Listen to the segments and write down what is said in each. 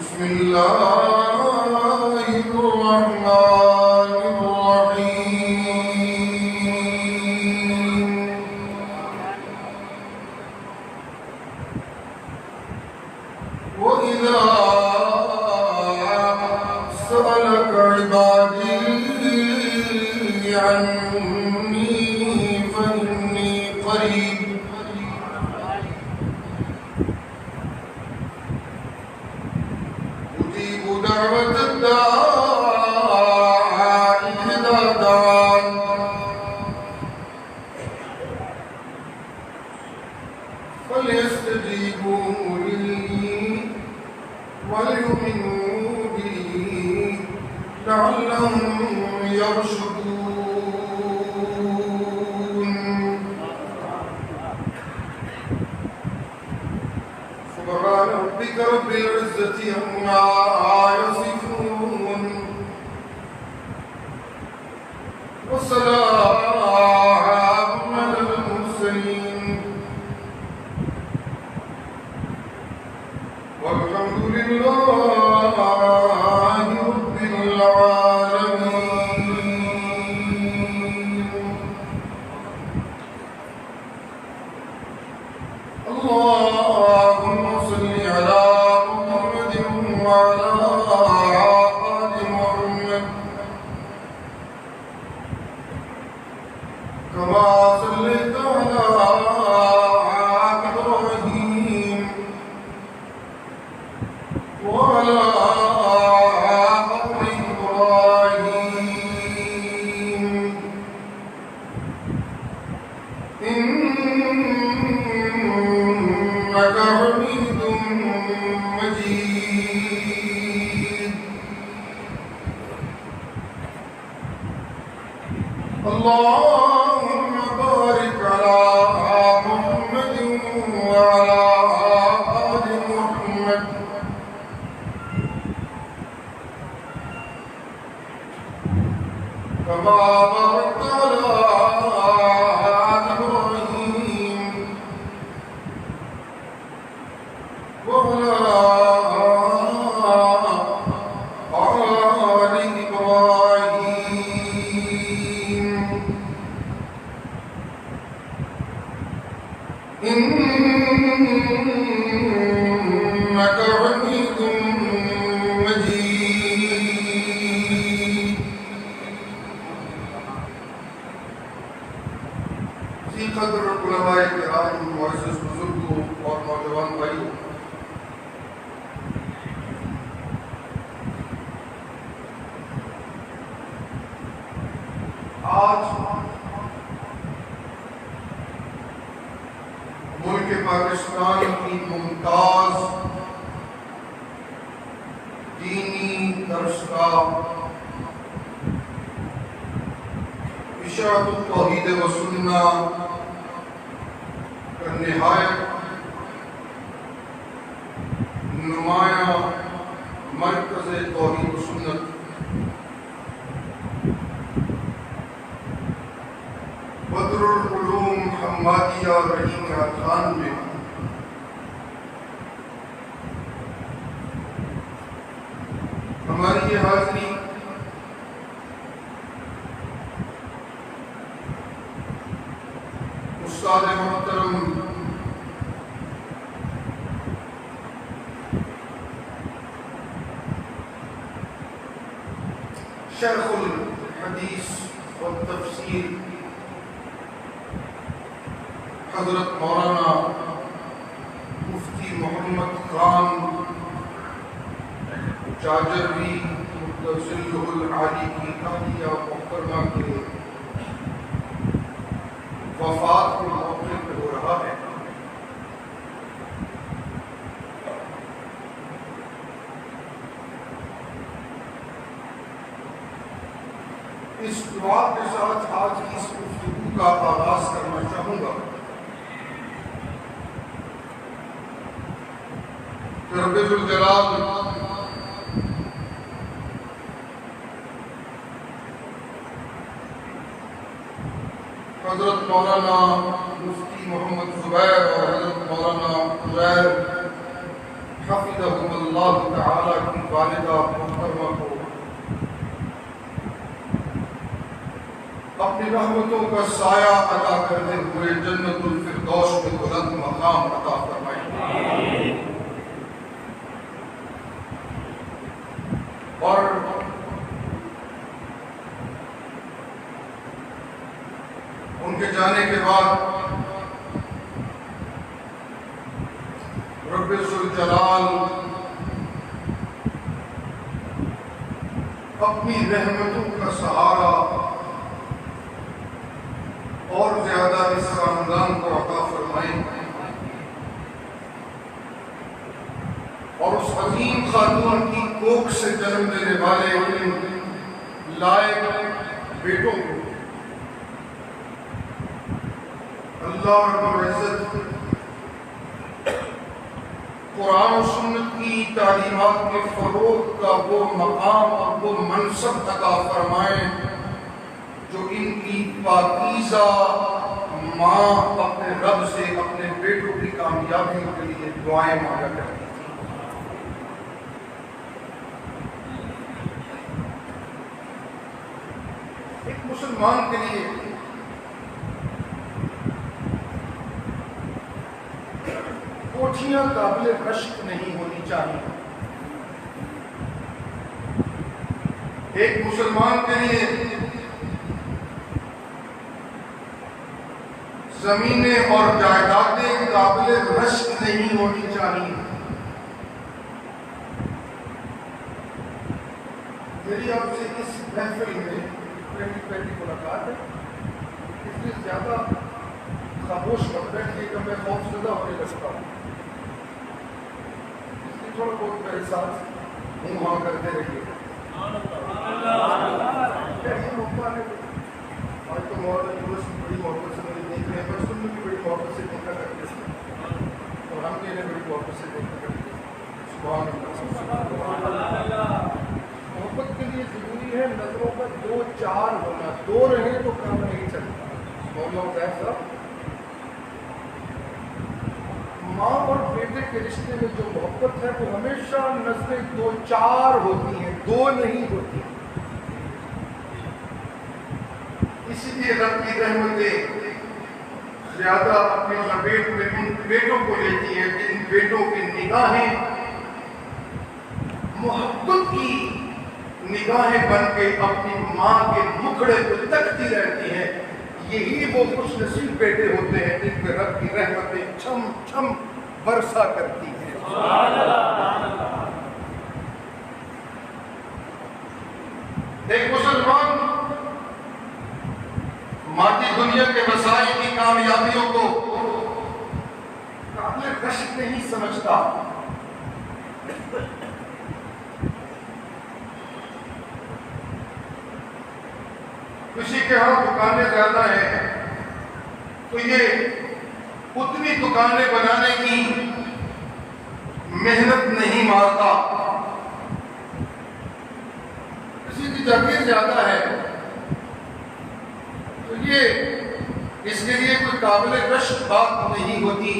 بسم الله دعوة الداعي إذا دعان فليستجيبوا لي وليؤمنوا بي لعلهم يرشدون. سبحان ربك رب العزة عما يصفون وسلام على المرسلين والحمد لله رب العالمين. اللهم صل على محمد وعلى آل محمد كما صليت على إبراهيم وعلى آل إبراهيم إنك حميد مجيد. اللهم بارك على محمد وعلى آل محمد كما باركت على إبراهيم وعلى آل إبراهيم إنك حميد مجيد. ذی قدر علماء کرام، معزز بزرگوں اور نوجوان بھائیوں، آج ملک پاکستان کی ممتاز دینی درس کا اشاعت التوحید و سنہ کا نہایت نمایاں مرکز توحید و سنت بدر العلوم حمادیہ رحیم خان میں ہماری یہ حاضری استاد محترم شیخ الحدیث والتفسیر حضرت مولانا مفتی محمد خان جاجروی متوسلہ العالی کی عالیہ محترمہ کے وفات کے موقع پہ ہو رہا ہے. اس دعا کے ساتھ آج کی اس گفتگو کا آغاز کرنا چاہوں گا. رب ذوالجلال حضرت مولانا مفتی محمد زبیر اور حضرت مولانا عزیر حفظہم اللہ تعالی کی والدہ محترمہ کو اپنی رحمتوں کا سایہ عطا کرتے ہوئے جنت الفردوس میں بلند مقام عطا فرمائے. اور ان کے جانے کے بعد رب ذوالجلال اپنی رحمتوں کا سہارا اور زیادہ اس خاندان کو عطا فرمائیں، اور اس عظیم خاتون کی کوکھ سے جنم لینے والے ان لائق بیٹوں کو اللہ رب العزت قرآن و سنت کی تعلیمات کے فروغ کا وہ مقام اور وہ منصب عطا فرمائیں جو ان کی پاکیزہ ماں اپنے رب سے اپنے بیٹوں کی کامیابی کے لیے دعائیں مانگا کرتی تھی۔ ایک مسلمان کے لیے کوٹھیاں قابل رشک نہیں ہونی چاہیے، ایک مسلمان کے لیے زمینیں اور جائیدادیں قابل رشک نہیں ہونی چاہیے۔ میری آپ سے اس محفل میں پہلی ملاقات ہے، اس لیے زیادہ خاموش مت بیٹھیے کہ میں خوف زدہ ہونے لگتا ہوں، اس لیے تھوڑا بہت میرے ساتھ منہ ہاں کرتے رہیے۔ آج تو مولانا یونس بڑی محبت سے مجھے دیکھ رہے ہیں، بچپن میں بھی بڑی محبت سے دیکھا کرتے تھے اور ہم بھی انہیں بڑی محبت سے دیکھا کرتے ہیں۔ سبحان اللہ۔ محبت کے لیے ضروری ہے نظروں کا دو چار ہونا، دو رہے تو کام نہیں چلتا۔ مولانا عزیز صاحب، ماں اور بیٹے کے رشتے میں جو محبت ہے وہ ہمیشہ نظریں دو چار ہوتی ہیں، دو نہیں ہوتی۔ اسی لیے رب کی رحمتیں زیادہ اپنے لپیٹ میں ان بیٹوں کو لیتی ہیں کہ ان بیٹوں کی نگاہیں محبت کی نگاہیں بن کے اپنی ماں کے مکھڑے کو تکتی رہتی ہیں۔ یہی وہ خوش نصیب بیٹے ہوتے ہیں جن پہ رب کی رحمتیں چھم چھم برسا کرتی ہیں۔ ایک مسلمان مادی دنیا کے مسائل کی کامیابیوں کو قابل رشک نہیں سمجھتا۔ کسی کے ہاں دکانیں زیادہ ہیں تو یہ اتنی دکانیں بنانے کی محنت نہیں مارتا، کسی کی جگہ زیادہ ہے تو یہ اس کے لیے کوئی قابل رشک بات نہیں ہوتی۔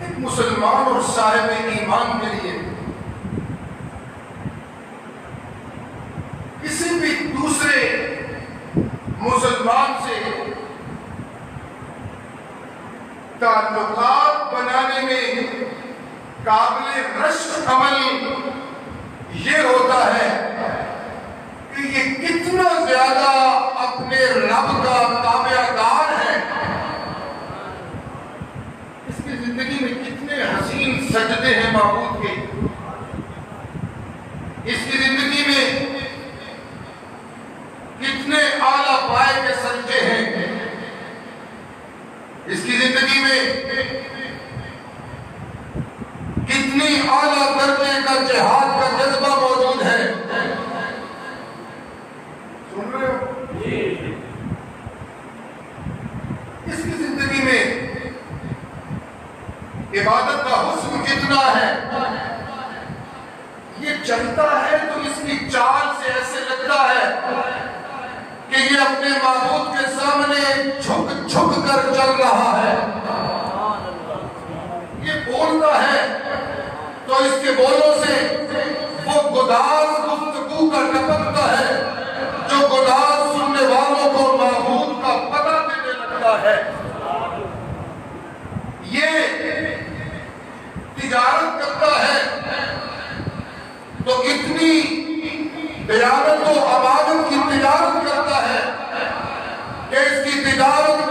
ایک مسلمان اور صاحب ایمان کے لیے کسی بھی دوسرے مسلمان سے تعلقات بنانے میں قابل رشک عمل یہ ہوتا ہے کہ یہ کتنا زیادہ اپنے رب کا تابع دار ہے، اس کی زندگی میں کتنے حسین سجدے ہیں معبود کے، اس کی زندگی میں کتنے اعلیٰ پائے کے سجدے ہیں، اس کی زندگی میں کتنی اعلیٰ درجے کا جہاد کا جذبہ موجود ہے۔ سن رہے ہو؟ اس کی زندگی میں عبادت کا حسن کتنا ہے، یہ چلتا ہے تو اس کی چال سے ایسے لگتا ہے کہ یہ اپنے معبود کے سامنے جھک جھک کر چل رہا ہے۔ یہ بولتا ہے تو اس کے بولوں سے وہ گداز گفتگو کا ٹپکتا ہے جو گداز سننے والوں کو معبود کا پتہ دینے لگتا ہے۔ یہ تجارت کرتا ہے تو اتنی دیانت و عبادت کی تجارت کرتا ہے کہ اس کی تجارت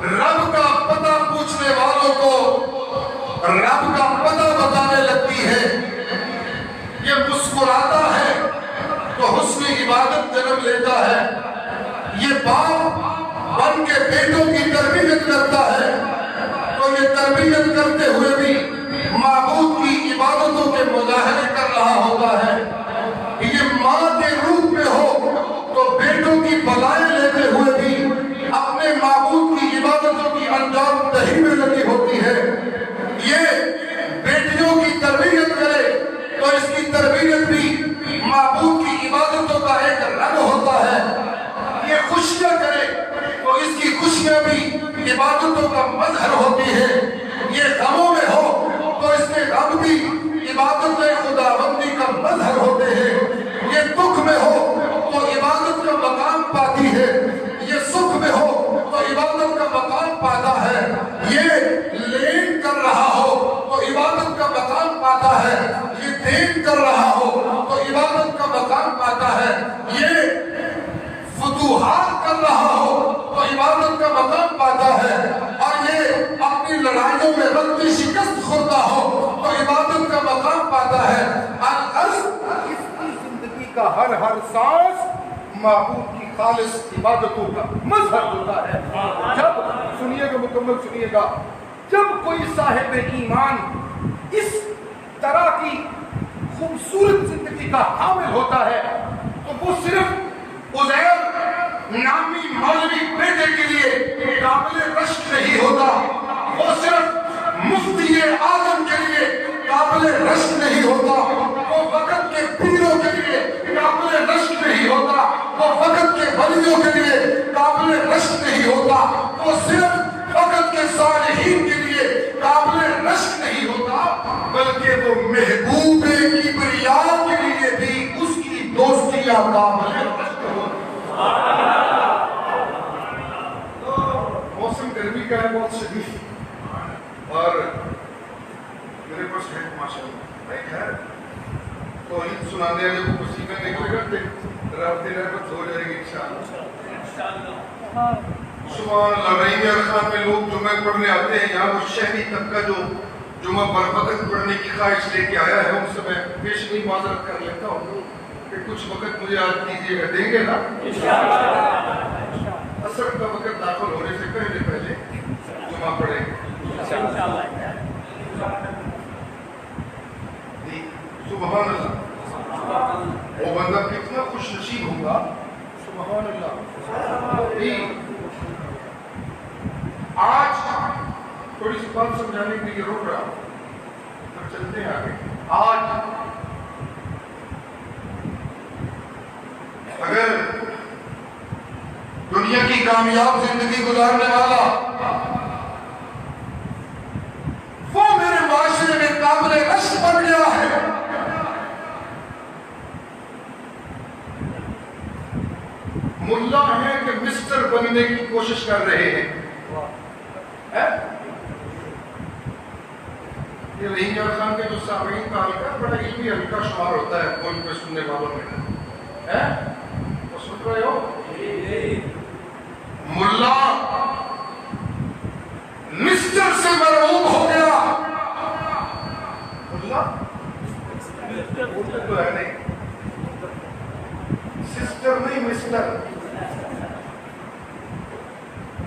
رب کا پتہ پوچھنے والوں کو رب کا پتہ بتانے لگتی ہے۔ جنم لیتا ہے، یہ باپ بن کے بیٹوں کی تربیت کرتا ہے، تو یہ تربیت کرتے ہوئے بھی معبود کی عبادتوں کے مظاہرے کر رہا ہوتا ہے۔ یہ ماں کے روپ میں ہو تو بیٹوں کی بلائیں لیتے ہوئے بھی اپنے معبود کی عبادتوں کی انجام دہی میں لگی ہوتی ہے۔ یہ بیٹیوں کی تربیت کرے تو اس کی تربیت بھی معبود کی عبادتوں کا ایک رنگ ہوتا ہے۔ یہ خوشیاں کرے تو اس کی خوشیاں بھی عبادتوں کا مظہر ہوتی ہے۔ یہ غموں میں ہو تو اس کے غم بھی عبادت خداوندی کا مظہر ہوتے ہیں۔ یہ دکھ میں ہو تو عبادت کا مقام پاتی ہے، یہ سکھ میں ہو تو عبادت کا مقام پاتا ہے۔ یہ لین کر رہا ہو تو عبادت کا مقام پاتا ہے، یہ دین کر رہا ہو تو عبادت کا مقام پاتا ہے، یہ فتوحات کر رہا ہو تو عبادت کا مقام پاتا ہے، اور یہ اپنی لڑائیوں میں رد شکست خورتا ہو تو عبادت کا مقام پاتا ہے۔ الغرض اس کی زندگی کا ہر سانس معبود کی خالص عبادتوں کا مظہر ہوتا ہے۔ جب سنیے گا، مکمل سنیے گا، جب کوئی صاحب ایمان اس طرح کی خوبصورت زندگی کا حامل ہوتا ہے تو وہ صرف عزیر نامی مولوی بیٹے کے لیے قابل رشک نہیں ہوتا، وہ صرف مفتی اعظم کے لیے قابل رشک نہیں ہوتا، وہ وقت کے پیروں کے لیے قابل رشک نہیں ہوتا، وہ وقت کے ولیوں کے لیے قابل رشک نہیں ہوتا، وہ صرف وقت کے صالحین کے لیے قابل رشک نہیں ہوتا، بلکہ وہ محبوب کبریا کے لیے بھی اس کی دوستیاں قابل رشک ہوتا۔ موسم گرمی کا ہے بہت شدید، اور میرے پاس ہے ماشاءاللہ ایک ہے تو عید سنانے والے کو پسینہ نکلے گا، رب کی رحمت ہو جائے گی انشاءاللہ۔ سبحان اللہ۔ رحیم خان میں لوگ جمعہ پڑھنے آتے ہیں، یہاں وہ شہری طبقہ جو جمعہ بربقت پڑھنے کی خواہش لے کے آیا ہے ان سے میں پیشنی معذرت کر لیتا ہوں کہ کچھ وقت مجھے یاد کیجیے گا، دیں گے نا اثر کا وقت داخل ہونے سے پہلے جمعہ پڑھیں گے۔ سبحان اللہ، وہ بندہ کتنا خوش نصیب ہوگا، سبحان اللہ۔ آج تھوڑی سی بات سمجھانے کے لیے روک رہا ہوں، اب چلتے ہیں آگے۔ آج اگر دنیا کی کامیاب زندگی گزارنے والا وہ میرے معاشرے میں قابل رشک بن گیا ہے، ملا ہے کہ مسٹر بننے کی کوشش کر رہے ہیں، یہ رحیم خان کے جو سامعین کا حلقہ بڑا علمی حلقہ شمار ہوتا ہے فون پہ سننے والوں میں، وہ سن رہے ہو؟ ملا مسٹر سے مرعوب ہو گیا، ملا تو ہے نہیں، سسٹر نہیں مسٹر،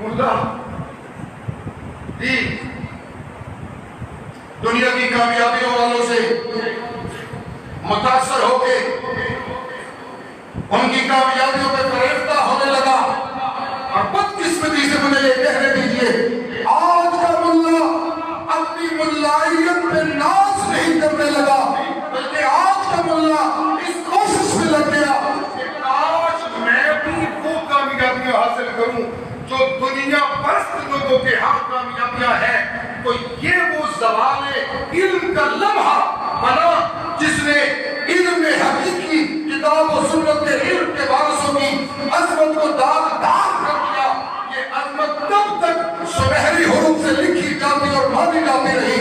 ملا جی دنیا کی کامیابیوں والوں سے متاثر ہو کے ان کی کامیابیوں پہ فریفتہ ہونے لگا، اور بدقسمتی سے مجھے یہ کہنے دیجیے آج کا ملا اپنی ملائیت پہ ناز نہیں کرنے لگا، بلکہ آج کا ملا اس کوشش میں لگ گیا کہ آج میں بھی وہ کامیابیاں حاصل کروں جو دنیا پرست لوگوں کے ہاں کامیابیاں ہیں۔ تو یہ وہ زوال علم کا لمحہ بنا جس نے علم حقیقی کتاب و سنت کے علم کے وارثوں کی عظمت کو داغ کر دیا۔ یہ عظمت تب تک سنہری حروف سے لکھی جاتی اور مانی جاتی رہی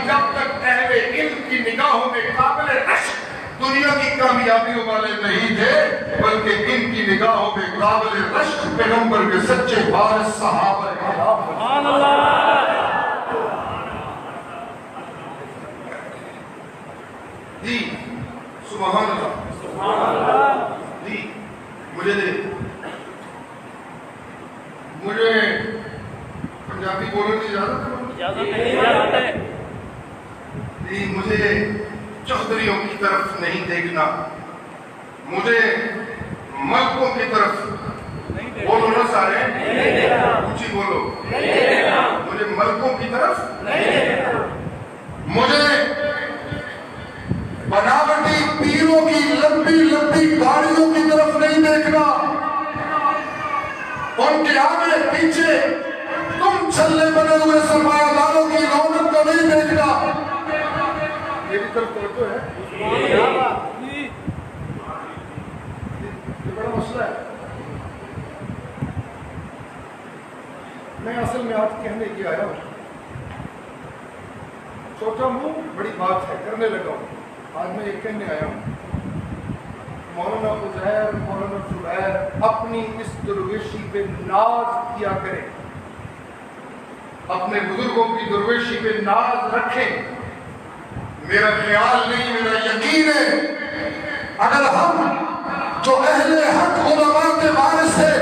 جب تک اہل علم کی نگاہوں میں قابل رشک دنیا کی کامیابیوں والے نہیں تھے، بلکہ ان کی نگاہوں میں قابل رشک پیغمبر کے سچے وارث صحابہ کرام۔ سبحان اللہ جی، سبحان اللہ جی۔ مجھے پنجابی بولنے کی اجازت ہے؟ مجھے چودھریوں کی طرف نہیں دیکھنا، مجھے ملکوں کی طرف، بولو نا سارے، اونچی بولو، مجھے ملکوں کی طرف، مجھے بناوٹی پیروں کی لمبی لمبی گاڑیوں کی طرف نہیں دیکھنا، ان کے آگے پیچھے تم چھلے بنے ہوئے سرمایہ داروں کی رونق کو نہیں دیکھنا۔ یہ بھی طرف توجہ ہے، یہ بڑا مسئلہ ہے۔ میں اصل میں آج کہنے کی آیا ہوں، سوچا ہوں بڑی بات ہے، کرنے لگا ہوں۔ آج میں یہ کہنے آیا ہوں، مولانا عزیر، مولانا زبیر اپنی اس درویشی پہ ناز کیا کریں، اپنے بزرگوں کی درویشی پہ ناز رکھیں۔ میرا خیال نہیں، میرا یقین ہے اگر ہم جو اہل حق علماء کے وارث ہیں،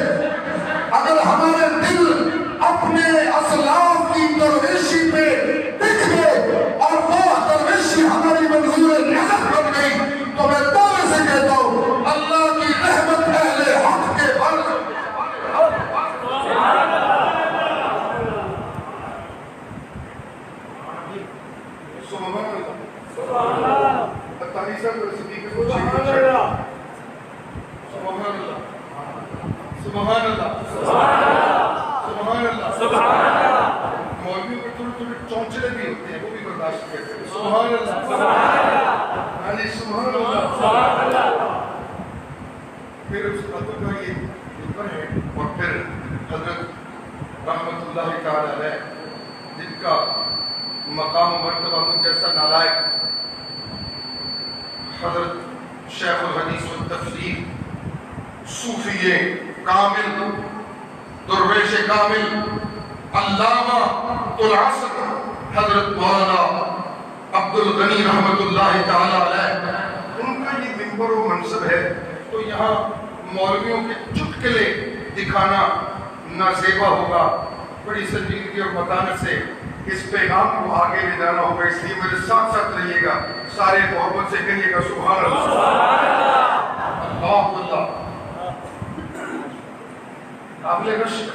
اگر ہمارے دل اپنے اسلاف کی درویشی پہ ٹک گئے اور وہ درویشی ہماری منظور نظر بن گئی، تو میں دعوے سے کہتا ہوں اللہ کی رحمت اہل حق کے بل۔ سبحان اللہ، سبحان اللہ، سبحان اللہ۔ مولویوں کے تھوڑے تھوڑے چونچلے بھی ہوتے ہیں، وہ بھی برداشت کرتے ہیں۔ سبحان اللہ، سبحان اللہ، علی سبحان اللہ، سبحان اللہ۔ پھر اس خطب کا یہ ذکر ہے، اور پھر حضرت رحمت اللہ تعالی علیہ جن کا مقام و مرتبہ مجھ جیسا نالائق حضرت شیخ الحدیث والتفسیر صوفی کامل، درویش کامل، علامہ العصر حضرت مولانا عبد الغنی رحمت اللہ تعالی علیہ، ان کا یہ منبر و منصب ہے، تو یہاں مولویوں کے چٹکلے دکھانا نازیبا ہوگا۔ بڑی سنجیدگی اور متانت سے اس پیغام کو آگے لے جانا ہوگا، اس لیے میرے ساتھ ساتھ رہیے گا، سارے محبت سے کہیے گا سبحان اللہ، اللہ اللہ۔ قابل رشک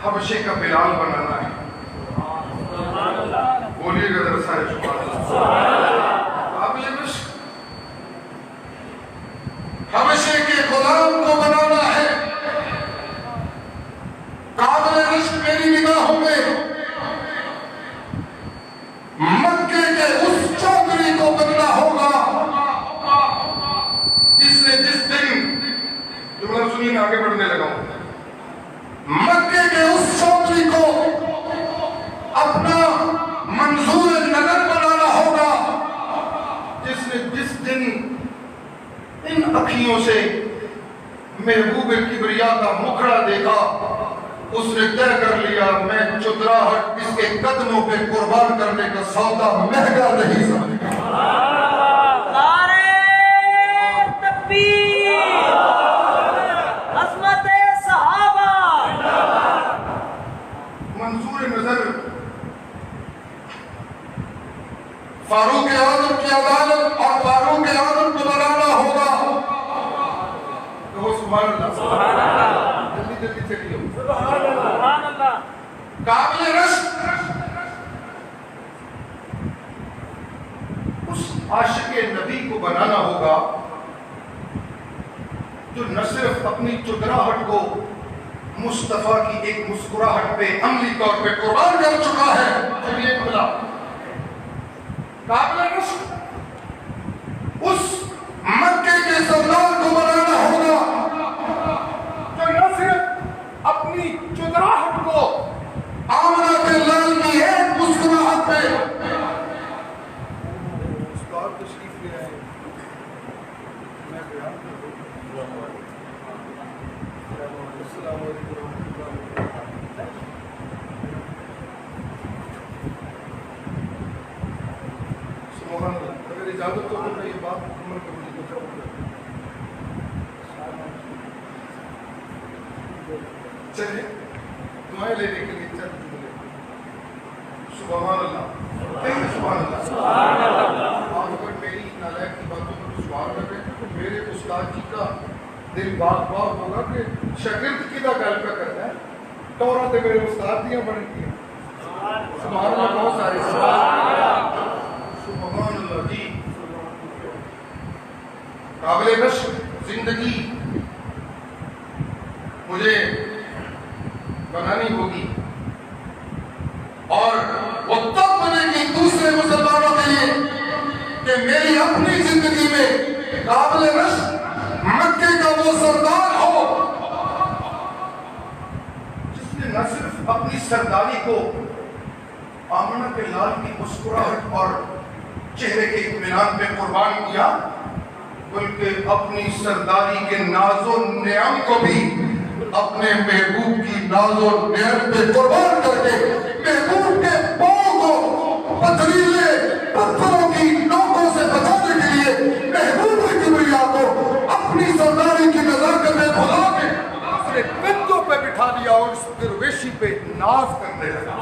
حبشے کا بلال بنانا ہے، بولیے گا ذرا سارے سبحان اللہ۔ قابل رشک حبشے کے غلام کو بنانا ہے، قابل رشک میری نگاہوں میں مکے کے اس چودھری کو بننا ہوگا جس نے جس دن، جملہ سنیے میں آگے بڑھنے لگا ہوں، مکے کے اس چودھری کو اپنا منظور نگر بنانا ہوگا جس نے جس دن ان اکھیوں سے محبوب کبریا کا مکھڑا دیکھا، اس نے طے کر لیا میں چودراہٹ اس کے قدموں پہ قربان کرنے کا سودا مہنگا نہیں سمجھتا۔ نعرہ تکبیر، عظمت صحابہ، منظور نظر فاروق اعظم کی عدالت اور فاروق اعظم کو بنانا ہوگا۔ کہو سبحان اللہ، سبحان اللہ، جلدی جلدی چلیے، سبحان اللہ۔ قابل رشک اس عاشق نبی کو بنانا ہوگا جو نہ صرف اپنی چودراہٹ کو مصطفیٰ کی ایک مسکراہٹ پہ عملی طور پہ قربان کر چکا ہے، چلیے بھلا قابل رشک اس مکے کے سردار کو بنانا ہوگا جو نہ صرف اپنی چودراہٹ کو آمنہ کے لال کی ایک مسکراہٹ پہ استاد تشریف لے آئے، میں بیان کر دوں۔ السلام علیکم ورحمۃ اللہ وبرکاتہ۔ سبحان اللہ۔ اگر اجازت ہو تو میں یہ بات مکمل کروں گی. چلیے دعائیں لینے کے لیے چند جملے. سبحان اللہ. کہیں سبحان اللہ. آپ اگر میری نالائق کی باتوں پر سوال کر رہے ہیں تو میرے استاد جی کا دل باغ باغ ہوگا کہ شاگرد کدا گل پہ کرتا ہے. ٹورا تے میرے استاد دیاں بڑھ گیا. سبحان اللہ. بہت سارے سبحان اللہ. جی قابل نشر زندگی مجھے بنانی ہوگی اور وہ تب بنے گی دوسرے مسلمانوں کے لیے کہ میری اپنی زندگی میں قابل نشر مکے کا وہ سردار ہو جس نے نہ صرف اپنی سرداری کو آمنہ کے لال کی مسکراہٹ اور چہرے کے اطمینان پہ قربان کیا بلکہ اپنی سرداری کے ناز و نعم کو بھی اپنے محبوب کی ناز و نعم پہ قربان کر کے محبوب کے پاؤں کو پتھریلے پتھروں کی نوکوں سے بچانے کے لیے محبوب کی کبریا کو اپنی سرداری کی نزاکت میں بھلا کے اپنے کندھوں پہ بٹھا دیا اور اس درویشی پہ ناز کرنے لگا.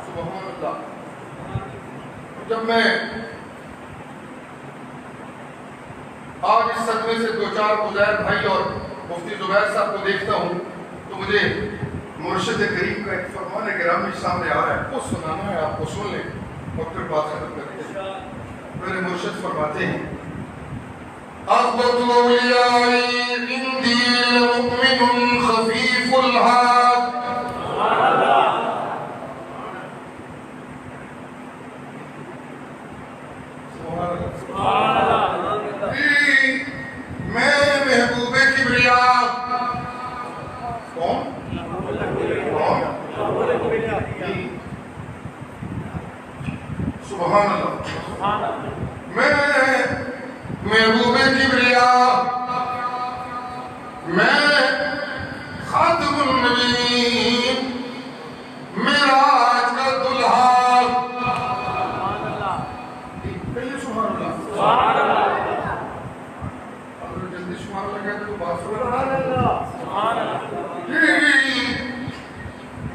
سبحان اللہ. جب میں آج اس صدمے سے دو چار عزیر بھائی اور مفتی زبیر صاحب کو دیکھتا ہوں تو مجھے مرشد کریم کا ایک فرمان گرامی سامنے آ رہا ہے. وہ سنانا ہے, آپ کو سن لیں اور پھر بات ختم کرتے ہیں. میرے مرشد فرماتے ہیں اَخْبَتُ اَوْلِيَاءِ عِنْدِي لَمُؤْمِنٌ خَفِيفُ الْحَادِ. میں محبوب کبریا کون سبحان اللہ. میں محبوب کبریا میں خاتم النبی معراج کا دلہا. کہیے سبحان اللہ. سبحان اللہ. اگر جلدی سبحان اللہ کہتے تو بات سبحان اللہ. سبحان اللہ.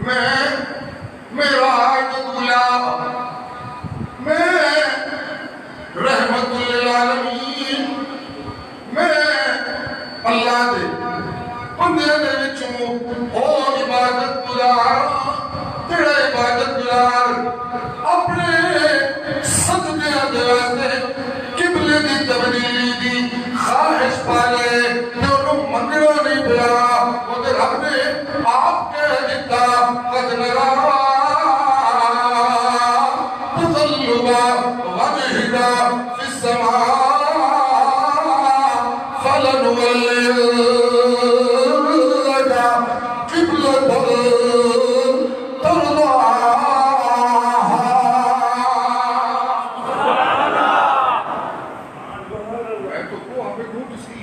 میں معراج کا دلہا, میں رحمت للعالمین, میں اللہ دے بندے دے وچوں او عبادت گزار تیرا عبادت گزار اپنے سجدے دے واسطے قبلے دی تبدیلی دی خواہش پالے جو انہوں منگنا نہیں پیا وہ دے رب نے آپ کہہ دیتا قد نرا وجهك في السماء فلنولينك قبلة ترضاها. میں تو کو ہمیں دوں جس کی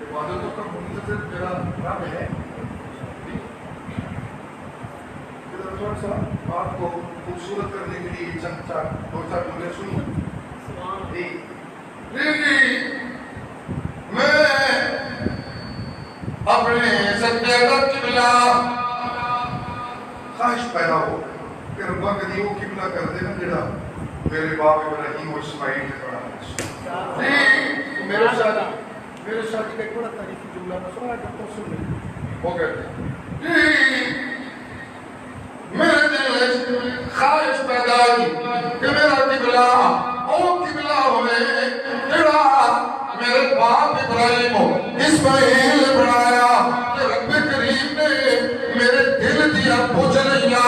عبادتوں کا منتظر میرا رب ہے. تھوڑا سا آپ کو خوبصورت کرنے کے لیے چند دو چار جملے سنوں. میں اپنے سجدے کا قبلہ خواہش پیدا ہو کہ ربا کدی وہ قبلہ کر دینا جڑا میرے باپ ابراہیم و اسماعیل نے پڑھا. میرے شادی کا ایک بڑا تاریخی جملہ میں سنا کرتا ہوں, سن لیں. وہ کہتے ہیں میرے دل میں خواہش پیدا ہوئی کہ میرا قبلہ او قبلہ ہوئے جڑا میرے باپ ابراہیم ہو اسماعیل نے بنایا کہ رب کریم نے میرے دل دیا پوچھ لیا.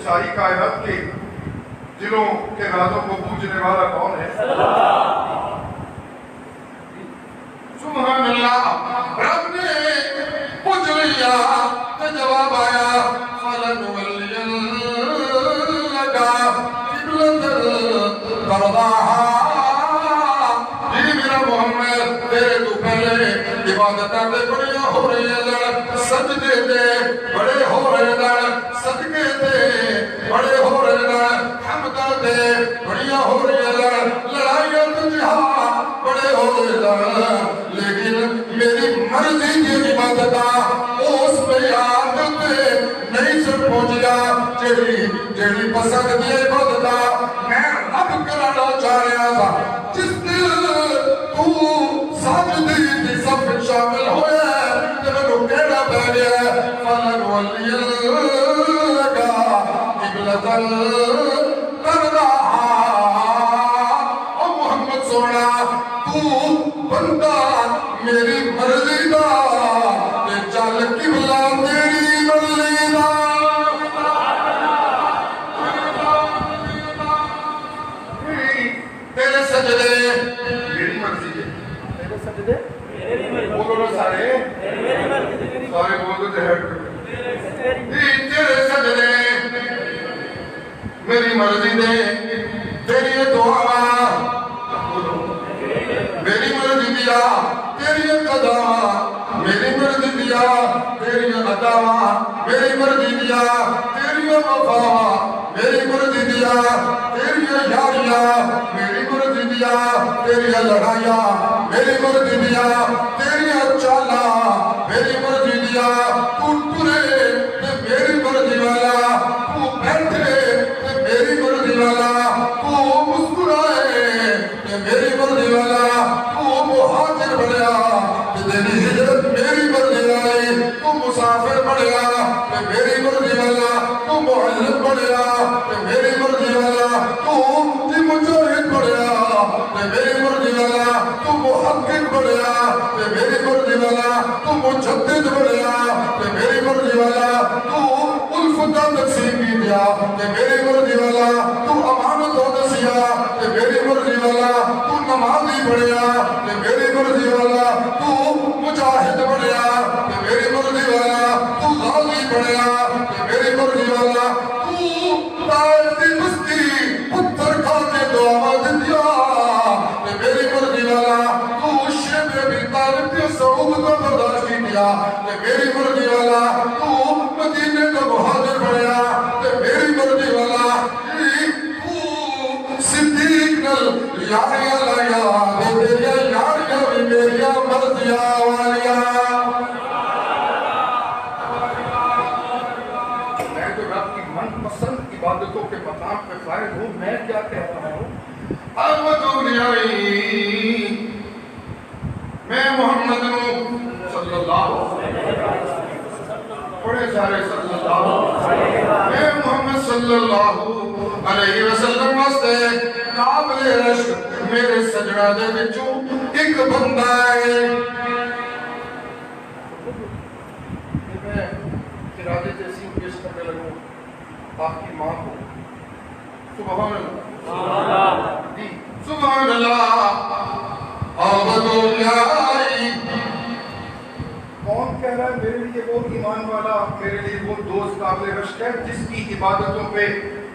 ساری کائنات کے دلوں کے رازوں کو پوچھنے والا کون ہے؟ سبحان اللہ. رب نے پوچھ لیا تو جواب آیا فَلَنُوَلِّيَنَّكَ قِبْلَةً تَرْضَاهَا. یہ میرا محمد تیرے تو پہلے عبادتاں تے بڑیاں ہو رہی ہیں, سجدے تے بڑے ہو رہے ہیں, صدقے تے بڑے ہو رہے عزت پہنچیا جیڑی پسند دی عبادت میں رب کرانا چاہ رہا تھا جس دل تو ساجدی دی صف شامل ہویا ہے تے میں کہنا پہ گیا فلن ولی لگا قبلۃ ترضاها او محمد سونا تو بندہ میری مرضی دا تے چل قبلہ تیری مرضی دا تیرے سجدے میری مرضی دے تیرے سجدے بولو سارے سارے بولو تے ہیڈ تیرے سجدے میری مرضی دے تیری دعا میری مرضی دیا تیری قدام میری مرضی دیا تیری عطا میری مرضی دیا تیری وفا میری مرضی دیا تیری یاریاں میری مرضی دیا تیری لڑائیاں میری مرضی دیا تیری چالا میری مرضی دیا تو ٹرے میری مرضی والا تو بیٹھے میری مرضی والا تو مسکرائے میری مرضی والا تو مہاجر بڑھیا تیری ہجرت میری مرضی والی تو مسافر بڑھیا میری مرضی والا تو معلم بڑھیا میری مرضی والا تو مجاہد بڑھیا میری مرضی والا تو محقق بڑھیا میری مرضی والا تو مجدد بڑھیا میری مرضی والا تو الفتہ تقسیم دیا میری مرضی والا تو امانت و دسیا میری مرضی والا تو نمازی بڑھیا میری مرضی والا تو مجاہد بڑھیا میری مرضی والا تو غازی بڑھیا میری مرضی والا تو طائف دی بستی پتھر کھا کے دعا دیا میری مرضی والا تو شیب ابی طالب کے صعود کا برداشت کیا میری مرضی والا تو مدینے کا مہاجر بڑھیا میری مرضی والا تو صدیق نل یاریاں لایا میریا یاریاں بھی میریا مرضیاں والیاں میں تو رب کی من پسند عبادتوں کے مقام پہ فائل ہوں میں کیا کہتا ہوں احمد میں محمد صلی اللہ بڑے سارے صلی اللہ میں محمد صلی اللہ علیہ وسلم واسطے قابل عشق میرے سجڑہ دے بچوں ایک بندہ ہے میں ارادے جیسی پیش کرنے لگوں آپ کی ماں کو سبحان اللہ سبحان اللہ کون کہہ رہا ہے میرے لیے وہ ایمان والا میرے لیے وہ دوست قابل عشق ہے جس کی عبادتوں پہ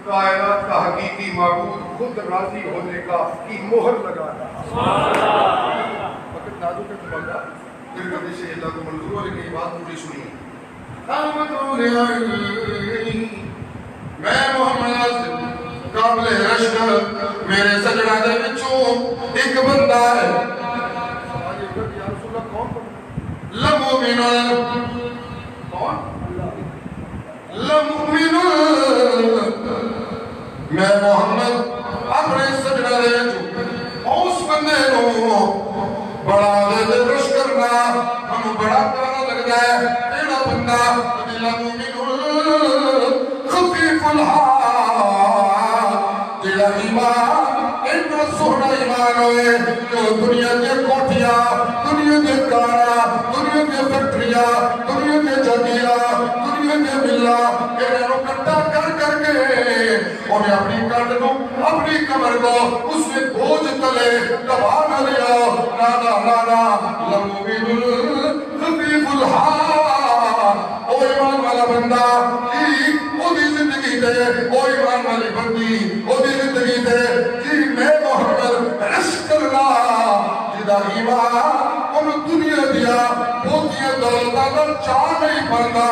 کائنات کا حقیقی معبود خود راضی ہونے کا کی مہر لگا رہا وقت نازو کے مبادہ پھر کبھی سے اللہ کو منظور اور یہ بات پوری سنی میں محمد قابل عشق میرے سجڑہ دے بچوں ایک بندہ ہے لمؤمن کون لمؤمن میں محمد اپنے سجڑہ دے بچوں اس بندے کو بڑا دے رش کرنا ہم بڑا پیارا لگتا ہے ایڑا بندہ لمؤمن خفیف الحال تیرا ایمان اتنا سونا ایمان ہوئے جو دنیا کے کوٹھیا دنیا کے کارا دنیا کے فیکٹریا دنیا کے جدیا دنیا کے ملا انہوں کٹا کر کے انہیں اپنی کٹ کو اپنی کمر کو اس میں بوجھ تلے دبا نہ لیا نانا نانا لمؤمن خفیف الحال او ایمان والا بندہ او دی زندگی دے او ایمان والی بندی او دی زندگی دے کہ میں محمد عشق کرنا جدا ایمان انہوں دنیا دیا بہتیاں دولتا در چاہ نہیں پڑتا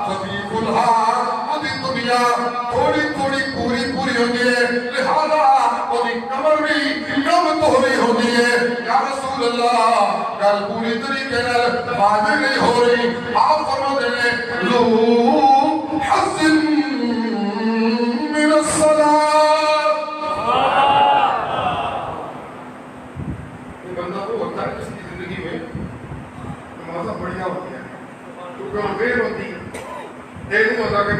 خفیف الحال او دی دنیا تھوڑی تھوڑی پوری ہوتی ہے لہذا او دی کمر بھی کم توڑی ہوتی ہے یا رسول اللہ کل پوری طریقے واضح نہیں ہو رہی آپ فرما دیں لو حس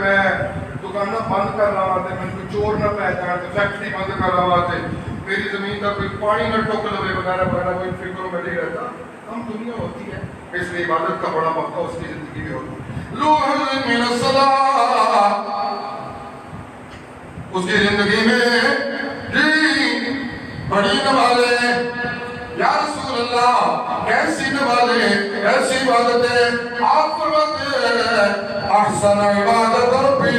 میں دکانہ بند کر رہا تھا، میں کوئی چور نہ پہ جائے، فیکٹری بند کر رہا تھا، میری زمین کا کوئی پانی نہ ٹوک لے وغیرہ وغیرہ، کوئی فکروں میں نہیں رہتا. ہم دنیا ہوتی ہے، اس لیے عبادت کا بڑا موقع اس کی زندگی میں ہوتا ہے. لوح من الصلاۃ، اس کی زندگی میں جی بڑی نمازیں. یا رسول اللہ کیسی نمازیں، ایسی عبادتیں؟ آپ فرماتے ہیں احسن عبادت ربہ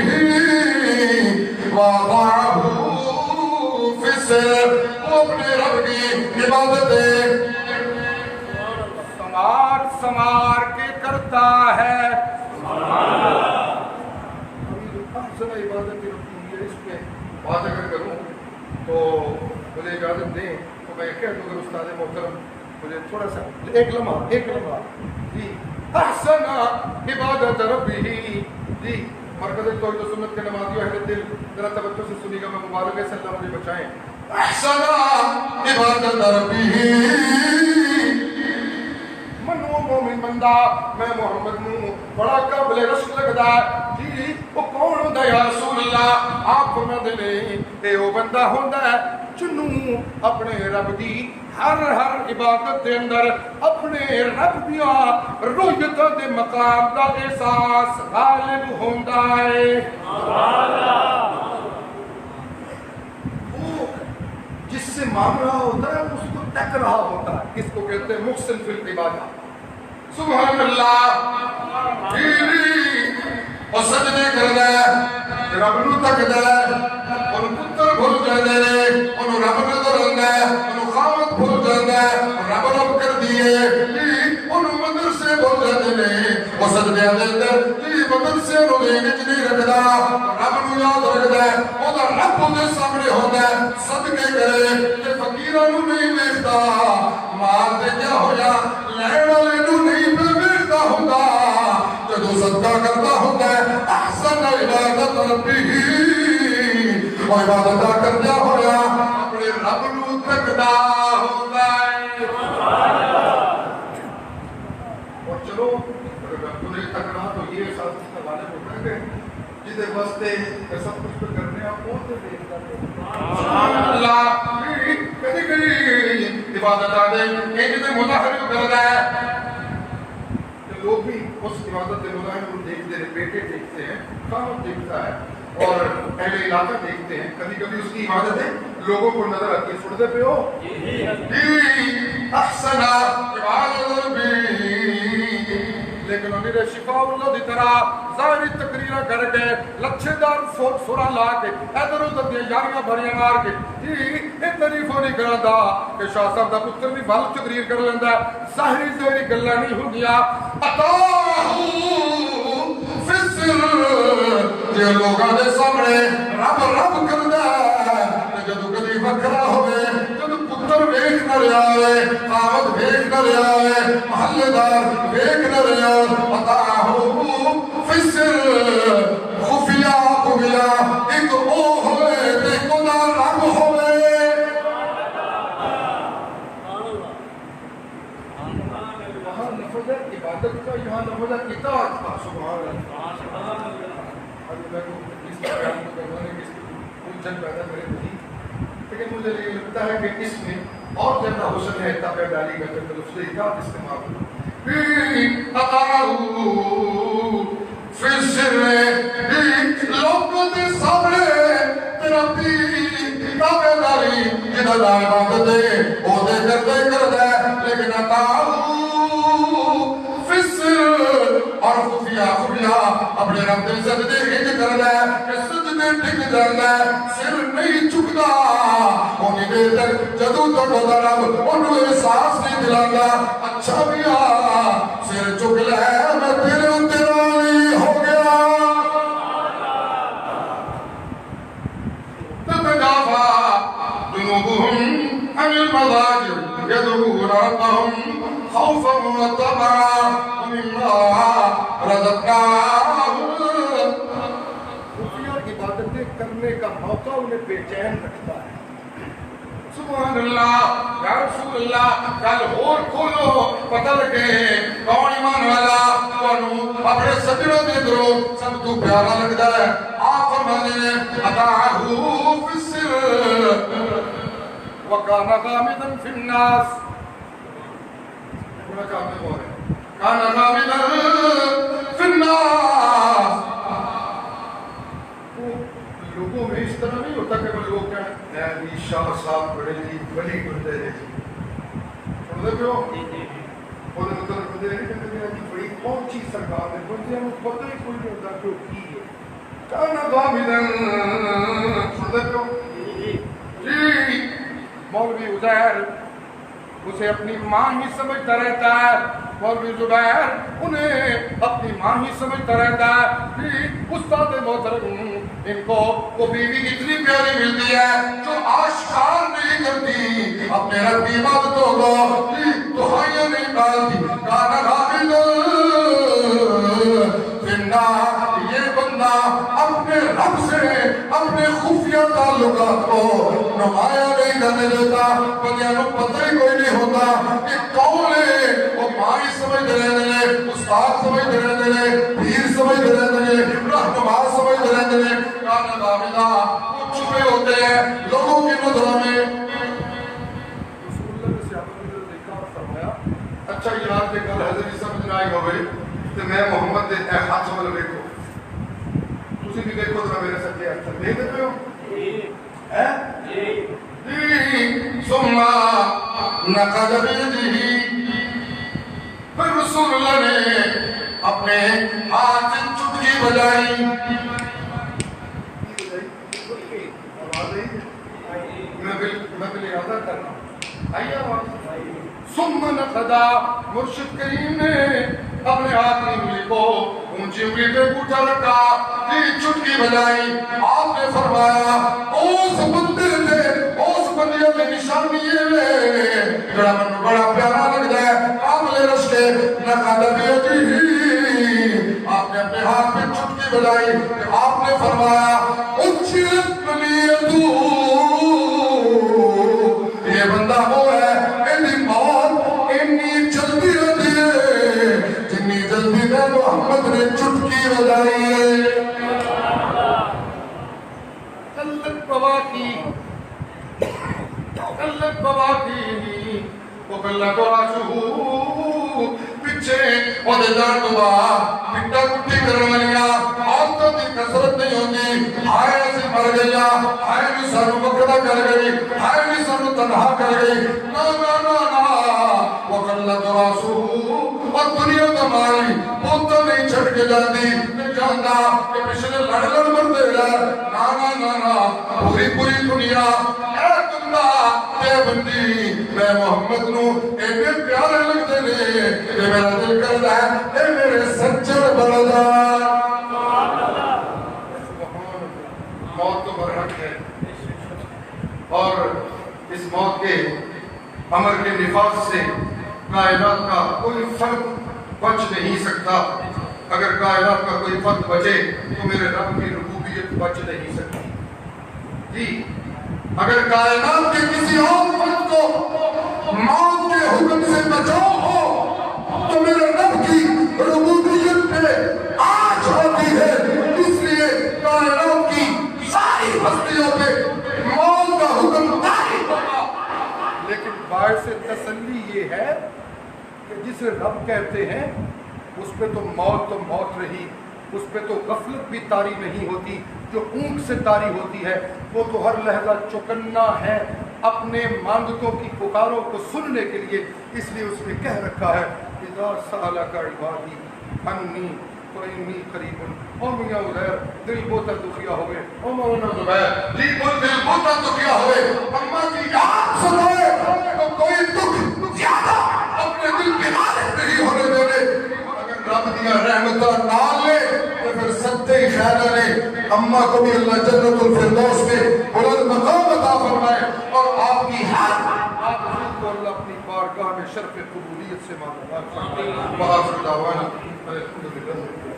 وضعہ فی السر، وہ اپنے رب کی عبادتیں سمار سمار کے کرتا ہے. احسن عبادت ربہ، اس میں بات اگر کروں تو مجھے اجازت دیں تو میں کہہ دوں کہ استاد محترم مجھے تھوڑا سا ایک لمحہ جی احسن عبادت ربہ جی مرکز توحید و سنت کے نمازیوں اہل دل ذرا توجہ سے سنیے گا. میں مبارک ہے صلی اللہ مجھے بچائیں. احسن عبادت ربہ، منو مومن بندہ میں محمد نو بڑا قابل رشک لگدا ہے. جی وہ کون ہوندا یا رسول اللہ؟ آپ فرماتے نے کہ وہ بندہ ہوندا ہے جنوں اپنے رب دی ہر عبادت دے اندر اپنے رب دیا رویت دے مقام دا احساس غالب ہوندا ہے. وہ جس سے مانگ رہا ہوتا ہے اس کو ٹک رہا ہوتا ہے، اس کو کہتے ہیں محسن فی العبادہ. سبحان اللہ. اور سجدے کرنا ہے، رب نو تکدا ہے، اور پتر بھول جاندے نے، انہوں رب نظر آندا ہے، انہوں خامت بھول جاندا ہے، رب رب کر دیے، انہوں مدرسے بھول جاندے نے. وہ سجدے دے اندر مدرسے نو ذہن وچ نہیں رکھدا، رب نو یاد رکھدا ہے، وہ رب دے سامنے ہوندا ہے. صدقے کرے کہ فقیراں نو نہیں ویکھدا، مال تے کیا ہویا لین والے نو نہیں ویکھدا ہوندا. جدو صدقہ کرتا ہوتا ہے احسن عبادت ربہ، وہ عبادت کرتا ہویا اپنے رب نو تکدا ہوتا ہے. اور چلو اگر رب کو نہیں تکنا تو یہ احساس اس کا غالب ہوتا ہے کہ جدے واسطے سب کچھ پہ کرنے آپ کون سے دیکھتا ہے. سبحان اللہ. کدی کدی عبادت آدھے ایک جدے مظاہر کرتا ہے، لوگ بھی اس عبادت کے مظاہر کو دیکھتے ہیں، بیٹے دیکھتے ہیں، خامد دیکھتا ہے اور اہل علاقہ دیکھتے ہیں. کبھی کبھی اس کی عبادتیں لوگوں کو نظر آتی ہے. سنتے پہ ہو احسن عبادت ربہ، لیکن انہیں نے شفاء اللہ دی طرح ظاہری تقریرہ کر کے لچھے دار سورا لا کے ادھر ادھر دیا یاریاں بھریاں مار کے جی یہ تعریف نہیں کرتا کہ شاہ صاحب دا پتر بھی بھل تقریر کر لینا ہے. ظاہری گلا نہیں ہوندیاں. اتاہو فی السر، جے لوگاں دے سامنے رب رب کردا ہے، جدوں کدی وکھرا ہوئے، جدوں پتر ویکھ نہ رہا ہے، خامد ویکھ نہ رہا ہے، محلے دار ویکھ نہ رہا. اتاہو فی السر، خفیہ خفیہ ایک او ہوئے تے خدا رب ہوئے. وہاں لفظ عبادت کا، یہاں لفظ اطاعت کا. سبحان اللہ. اب میں کو اس بیان کو کروانے کی الجھن پیدا کرے نہیں، لیکن مجھے یہ لگتا ہے کہ اس میں اور زیادہ حسن ہے تابع ڈالی کا جب اس سے اطاعت استعمال ہو. اتاہو فی السر، لوگوں کے سامنے تیرا پیر تابع داری جدہ دا عبادت ہے وہ دے کردے لیکن اتاہو فی السر، اور خفیہ خفیہ اپنے رب دے سجدے ہج کردا ہے کہ سجدے ٹک جاندا ہے، سر نہیں چکدا. اونی دیر تک جدوں تک وہ رب انہوں احساس نہیں دلاندا اچھا بھی سر چک لے میں تیرے اترائی ہو گیا. تتجافى جنوبهم عن المضاجع يدعون ربهم خوفا وطمعا ومما رزقناهم. عبادتیں کرنے کا موقع انہیں بے چین رکھتا ہے. سبحان اللہ. یا رسول اللہ کل اور کھولو پتہ لگے کون ایمان والا کون اپنے سجنوں دے درو سب تو پیارا لگتا ہے آپ فرمانے نے اتاہو فی السر وکان غامدا فی الناس پورا کام میں بول رہے کان غامدا فی الناس لوگوں میں اس طرح نہیں ہوتا کہ وہ لوگ کہیں علی شاہ صاحب بڑے جی ولی بندے رہے جی سمجھے پہ ہو وہ مطلب بندے نہیں کہتے ہیں کہ بڑی کون چیز سرکار ہے بندے ہم پتہ ہی کوئی نہیں ہوتا کہ وہ کی ہے کانا غامدن سمجھے پہ ہو جی مولوی عزیر اسے اپنی ماں ہی سمجھتا رہتا ہے مولوی زبیر انہیں اپنی ماں ہی سمجھتا رہتا ہے استاد محترم ان کو وہ بیوی اتنی پیاری ملتی ہے جو آشکار نہیں کرتی اپنے رب کی عبادتوں کو دہائیاں نہیں ڈالتی کانا غامد زندہ یہ بندہ اپنے رب سے اپنے خفیہ تعلقات کو نمایاں نہیں کرنے دیتا بندیاں کو پتہ ہی کوئی نہیں ہوتا کہ کون ہے وہ ماں ہی سمجھتے رہنے لے استاد سمجھتے رہنے لے پیر سمجھتے رہنے لے رہنما سمجھتے رہنے لے کانا غامدہ وہ چھپے ہوتے ہیں لوگوں کی نظروں میں رسول اللہ نے صحابہ نے دیکھا اور فرمایا اچھا یاد دے کر حضرت سمجھ آئی ہوئے تو میں محمد دے اے ہاتھ سمجھ دیکھو تسی بھی دیکھو ذرا میرے ساتھ اچھا دیکھ دیتے ہو ثم نقد بیدی پھر رسول اللہ نے اپنے ہاتھ سے چٹکی بجائی میں بھی ارادہ کرنا آئیے آواز ثم نقدا مرشد کریم نے اپنے ہاتھ کی انگلی کو اونچی انگلی پہ اٹھا رکھا چٹکی بجائی آپ نے فرمایا اس بندے نے اس بندے میں نشانی ہے بڑا من بڑا پیارا لگتا ہے قابل رشتے نقد بیدی آپ نے اپنے ہاتھ پہ چٹکی بجائی آپ نے فرمایا اچھت بلیتو یہ بندہ وہ ہے میری موت اتنی جلدی رہتی ہے جتنی جلدی میں محمد نے چٹکی بجائی ہے قلت بواکی وقلت راشہو پچھے اور دار دبا پٹا کٹی کرنے لیا عورتوں کی کثرت نہیں ہوتی ہائے ایسے مر گیا ہائے بھی سانو مقدہ کر گئی ہائے بھی سانو تنہا کر گئی نا نا نا نا وقلت راشہو اور دنیا تمہاری بہتا نہیں چھڑ کے جاتی میں جانتا کہ پچھلے لڑ لڑ مرتے گیا نا نا نا نا پوری پوری دنیا اے بندہ اے بندی میں محمد نو اینے پیارے لگتے نے اے میرا دل کرتا ہے اے میرے سچر بردار موت تو برحق ہے اور اس موت کے عمر کے نفاذ سے کائنات کا کوئی فرد بچ نہیں سکتا اگر کائنات کا کوئی فرد بچے تو میرے رب کی ربوبیت بچ نہیں سکتی جی اگر کائنات کے کسی اور فرد کو موت کے حکم سے بچاؤ ہو تو میرے رب کی ربوبیت پہ آج ہوتی ہے اس لیے کائنات کی ساری بستیوں پہ موت کا حکم طاری ہوگا لیکن باعث تسلی یہ ہے کہ جسے رب کہتے ہیں اس پہ تو موت رہی اس پہ تو غفلت بھی طاری نہیں ہوتی جو اونٹ سے طاری ہوتی ہے وہ تو ہر لحظہ چوکنا ہے اپنے مانگتوں کی پکاروں کو سننے کے لیے اس لیے اس نے کہہ رکھا ہے اذا سألک عبادی انی فإنی قریب اور میاں عزیر دل بہتا دکھیا ہوئے اور مولانا زبیر جی بول دل بہتا دکھیا ہوئے اما کی یاد سنائے تو کوئی دکھ زیادہ اپنے دل کی حالت نہیں ہونے دینے اگر رب دیا رحمتہ نال لے تو پھر ستے خیالہ نے اما کو بھی اللہ جنت الفردوس میں بلند مقام عطا فرمائے اور آپ کی آپ کو اللہ اپنی بارگاہ میں شرف قبولیت سے مانگا وآخر دعوانا الحمدللہ